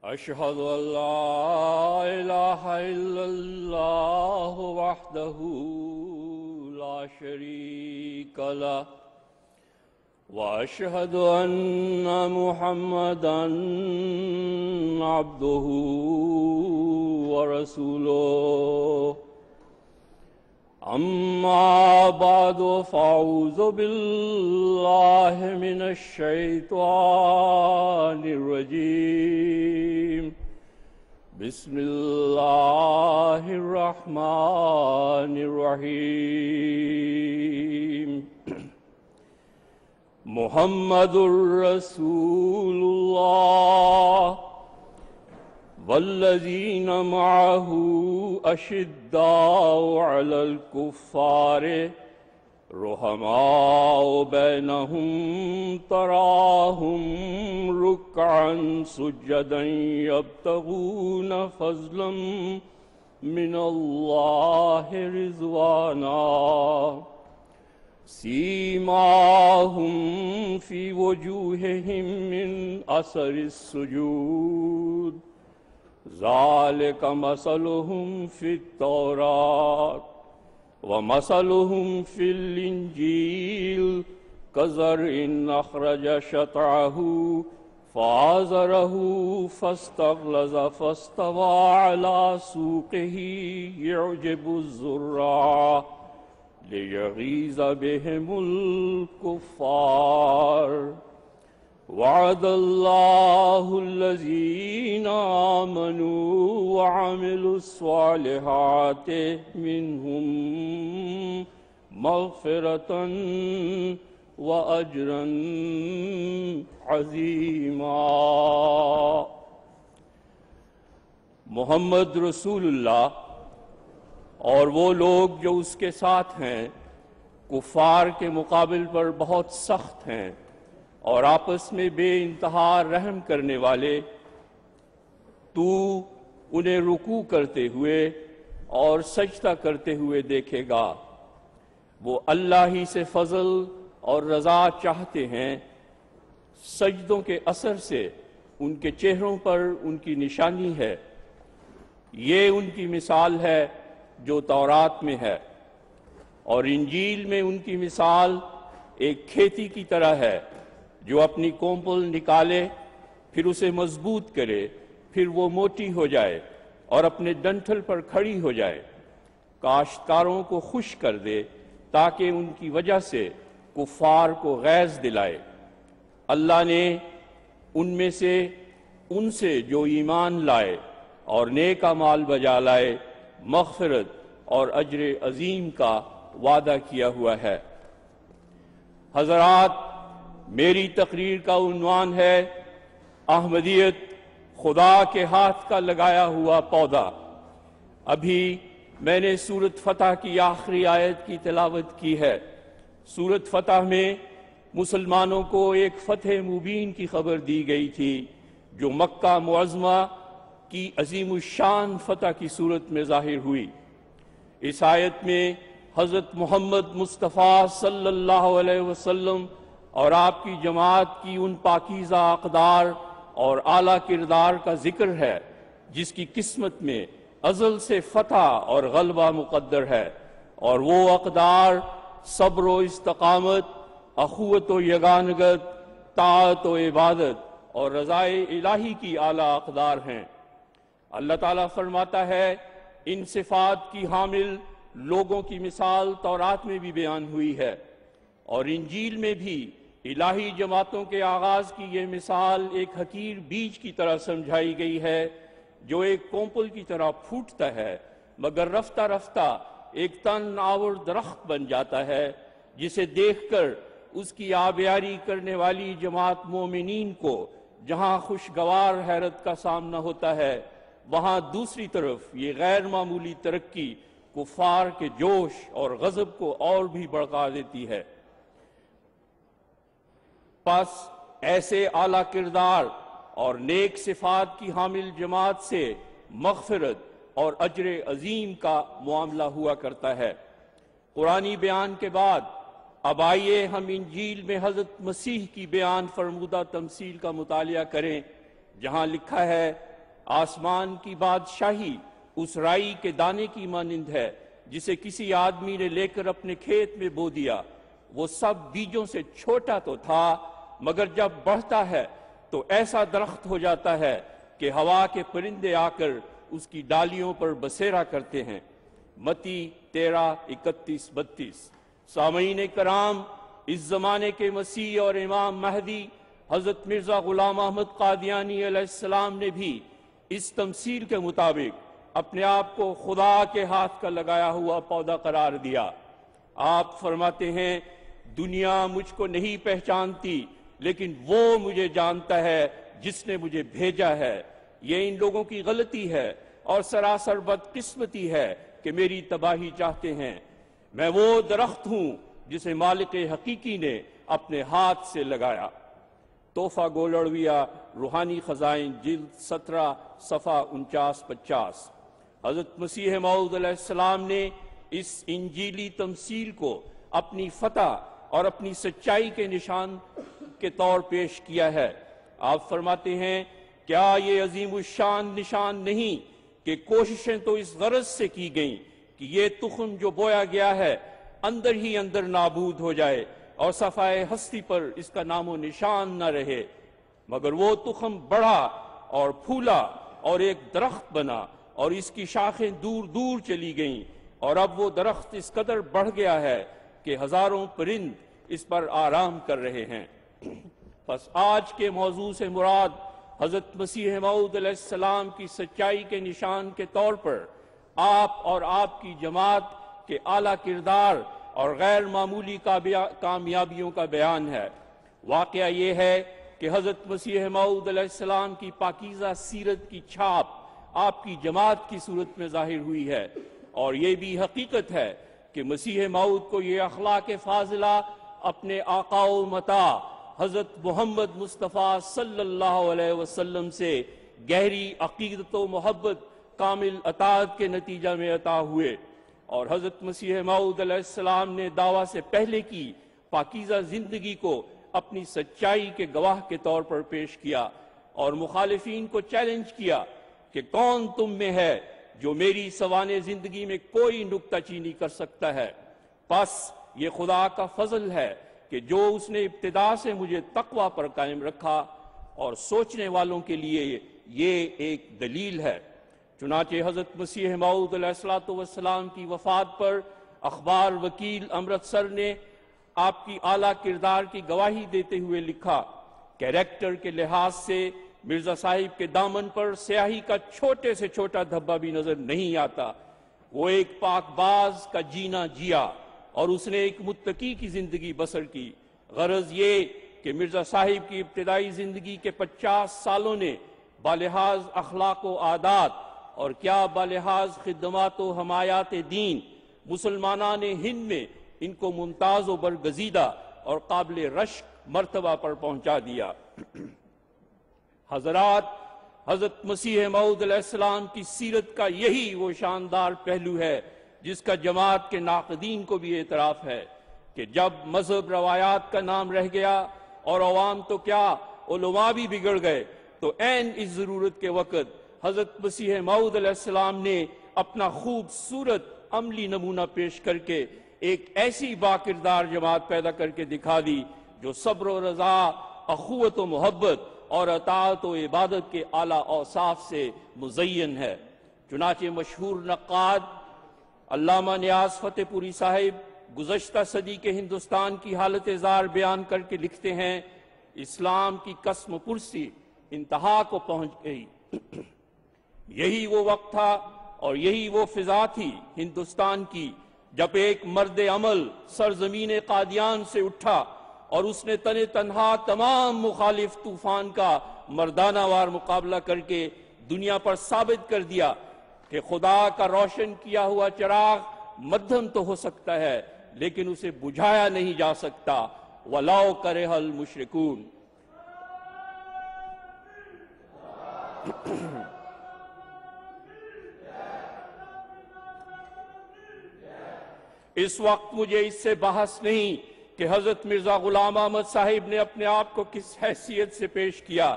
أشهد أن لا إله إلا الله وحده لا شريك له وأشهد أن محمدًا عبده ورسوله أما بعد فأعوذ بالله من الشيطان الرجيم بسم الله الرحمن الرحيم محمد رسول الله والذين معه أشداء على الكفار رحماء بينهم تراهم ركعا سجدا يبتغون فضلا من الله رضوانا سيماهم في وجوههم من أثر السجود ذلك مثلهم في التوراة ومثلهم في الإنجيل كزرع أخرج شطأه فآزره فاستغلظ فاستوى على سوقه يعجب الزراع ليغيظ بهم الكفار وعد الله الذين آمنوا وعملوا الصالحات منهم مغفرة وأجرا عظيما۔ محمد رسول اللہ اور وہ لوگ جو اس کے ساتھ ہیں کفار کے مقابل پر بہت سخت ہیں اور آپس میں بے انتہا رحم کرنے والے، تو انہیں رکوع کرتے ہوئے اور سجدہ کرتے ہوئے دیکھے گا۔ وہ اللہ ہی سے فضل اور رضا چاہتے ہیں، سجدوں کے اثر سے ان کے چہروں پر ان کی نشانی ہے۔ یہ ان کی مثال ہے جو تورات میں ہے، اور انجیل میں ان کی مثال ایک کھیتی کی طرح ہے جو اپنی کونپل نکالے، پھر اسے مضبوط کرے، پھر وہ موٹی ہو جائے اور اپنے ڈنٹھل پر کھڑی ہو جائے، کاشتکاروں کو خوش کر دے تاکہ ان کی وجہ سے کفار کو غیظ دلائے۔ اللہ نے ان میں سے ان سے جو ایمان لائے اور نیک اعمال بجا لائے مغفرت اور اجر عظیم کا وعدہ کیا ہوا ہے۔ حضرات، میری تقریر کا عنوان ہے احمدیت خدا کے ہاتھ کا لگایا ہوا پودا۔ ابھی میں نے سورۃ فتح کی آخری آیت کی تلاوت کی ہے۔ سورۃ فتح میں مسلمانوں کو ایک فتح مبین کی خبر دی گئی تھی جو مکہ معظمہ کی عظیم الشان فتح کی صورت میں ظاہر ہوئی۔ اس آیت میں حضرت محمد مصطفیٰ صلی اللہ علیہ وسلم اور آپ کی جماعت کی ان پاکیزہ اقدار اور اعلیٰ کردار کا ذکر ہے جس کی قسمت میں ازل سے فتح اور غلبہ مقدر ہے، اور وہ اقدار صبر و استقامت، اخوت و یگانگت، طاعت و عبادت اور رضائے الہی کی اعلیٰ اقدار ہیں۔ اللہ تعالیٰ فرماتا ہے ان صفات کی حامل لوگوں کی مثال تورات میں بھی بیان ہوئی ہے، اور انجیل میں بھی الہی جماعتوں کے آغاز کی یہ مثال ایک حقیر بیج کی طرح سمجھائی گئی ہے جو ایک کونپل کی طرح پھوٹتا ہے مگر رفتہ رفتہ ایک تن آور درخت بن جاتا ہے، جسے دیکھ کر اس کی آبیاری کرنے والی جماعت مومنین کو جہاں خوشگوار حیرت کا سامنا ہوتا ہے، وہاں دوسری طرف یہ غیر معمولی ترقی کفار کے جوش اور غضب کو اور بھی بڑھا دیتی ہے۔ پس ایسے اعلیٰ کردار اور نیک صفات کی حامل جماعت سے مغفرت اور اجر عظیم کا معاملہ ہوا کرتا ہے۔ قرآنی بیان کے بعد اب آئیے ہم انجیل میں حضرت مسیح کی بیان فرمودہ تمثیل کا مطالعہ کریں، جہاں لکھا ہے آسمان کی بادشاہی اس رائی کے دانے کی مانند ہے جسے کسی آدمی نے لے کر اپنے کھیت میں بو دیا۔ وہ سب بیجوں سے چھوٹا تو تھا، مگر جب بڑھتا ہے تو ایسا درخت ہو جاتا ہے کہ ہوا کے پرندے آ کر اس کی ڈالیوں پر بسیرا کرتے ہیں۔ متی 13:31-32۔ سامعین کرام، اس زمانے کے مسیح اور امام مہدی حضرت مرزا غلام احمد قادیانی علیہ السلام نے بھی اس تمثیل کے مطابق اپنے آپ کو خدا کے ہاتھ کا لگایا ہوا پودا قرار دیا۔ آپ فرماتے ہیں، دنیا مجھ کو نہیں پہچانتی، لیکن وہ مجھے جانتا ہے جس نے مجھے بھیجا ہے۔ یہ ان لوگوں کی غلطی ہے اور سراسر بدقسمتی ہے کہ میری تباہی چاہتے ہیں۔ میں وہ درخت ہوں جسے مالک حقیقی نے اپنے ہاتھ سے لگایا۔ تحفہ گولڑویہ، روحانی خزائن، جلد 17، صفحہ 49-50۔ حضرت مسیح موعود علیہ السلام نے اس انجیلی تمثیل کو اپنی فتح اور اپنی سچائی کے نشان کے طور پیش کیا ہے۔ آپ فرماتے ہیں، کیا یہ عظیم الشان نشان نہیں کہ کوششیں تو اس غرض سے کی گئیں کہ یہ تخم جو بویا گیا ہے اندر ہی اندر نابود ہو جائے اور صفحہ ہستی پر اس کا نام و نشان نہ رہے، مگر وہ تخم بڑھا اور پھولا اور ایک درخت بنا اور اس کی شاخیں دور دور چلی گئیں، اور اب وہ درخت اس قدر بڑھ گیا ہے کہ ہزاروں پرند اس پر آرام کر رہے ہیں۔ پس آج کے موضوع سے مراد حضرت مسیح موعود علیہ السلام کی سچائی کے نشان کے طور پر آپ اور آپ کی جماعت کے اعلیٰ کردار اور غیر معمولی کامیابیوں کا بیان ہے۔ واقعہ یہ ہے کہ حضرت مسیح موعود علیہ السلام کی پاکیزہ سیرت کی چھاپ آپ کی جماعت کی صورت میں ظاہر ہوئی ہے، اور یہ بھی حقیقت ہے کہ مسیح موعود کو یہ اخلاق فاضلہ اپنے آقا و متاع حضرت محمد مصطفیٰ صلی اللہ علیہ وسلم سے گہری عقیدت و محبت، کامل اطاعت کے نتیجہ میں عطا ہوئے، اور حضرت مسیح موعود علیہ السلام نے دعویٰ سے پہلے کی پاکیزہ زندگی کو اپنی سچائی کے گواہ کے طور پر پیش کیا اور مخالفین کو چیلنج کیا کہ کون تم میں ہے جو میری سوانح زندگی میں کوئی نکتہ چینی کر سکتا ہے؟ پس یہ خدا کا فضل ہے کہ جو اس نے ابتدا سے مجھے تقوی پر قائم رکھا، اور سوچنے والوں کے لیے یہ ایک دلیل ہے۔ چنانچہ حضرت مسیح موعود علیہ السلام کی وفات پر اخبار وکیل امرتسر نے آپ کی اعلیٰ کردار کی گواہی دیتے ہوئے لکھا، کیریکٹر کے لحاظ سے مرزا صاحب کے دامن پر سیاہی کا چھوٹے سے چھوٹا دھبا بھی نظر نہیں آتا۔ وہ ایک پاک باز کا جینا جیا اور اس نے ایک متقی کی زندگی بسر کی۔ غرض یہ کہ مرزا صاحب کی ابتدائی زندگی کے 50 سالوں نے بالحاظ اخلاق و عادات اور کیا بالحاظ خدمات و حمایات دین مسلمانان ہند میں ان کو ممتاز و برگزیدہ اور قابل رشک مرتبہ پر پہنچا دیا۔ حضرات، حضرت مسیح موعود علیہ السلام کی سیرت کا یہی وہ شاندار پہلو ہے جس کا جماعت کے ناقدین کو بھی اعتراف ہے کہ جب مذہب روایات کا نام رہ گیا اور عوام تو کیا علماء بھی بگڑ گئے، تو عین اس ضرورت کے وقت حضرت مسیح موعود علیہ السلام نے اپنا خوبصورت عملی نمونہ پیش کر کے ایک ایسی باکردار جماعت پیدا کر کے دکھا دی جو صبر و رضا، اخوت و محبت اور اطاعت و عبادت کے اعلیٰ اوصاف سے مزین ہے۔ چنانچہ مشہور نقاد علامہ نیاز فتح پوری صاحب گزشتہ صدی کے ہندوستان کی حالت زار بیان کر کے لکھتے ہیں، اسلام کی قسم پرسی انتہا کو پہنچ گئی۔ یہی وہ وقت تھا اور یہی وہ فضا تھی ہندوستان کی جب ایک مرد عمل سرزمین قادیان سے اٹھا اور اس نے تنہا تمام مخالف طوفان کا مردانہ وار مقابلہ کر کے دنیا پر ثابت کر دیا کہ خدا کا روشن کیا ہوا چراغ مدھم تو ہو سکتا ہے لیکن اسے بجھایا نہیں جا سکتا۔ وَلَوْ كَرِهَ الْمُشْرِكُونَ۔ اس وقت مجھے اس سے بحث نہیں کہ حضرت مرزا غلام احمد صاحب نے اپنے آپ کو کس حیثیت سے پیش کیا،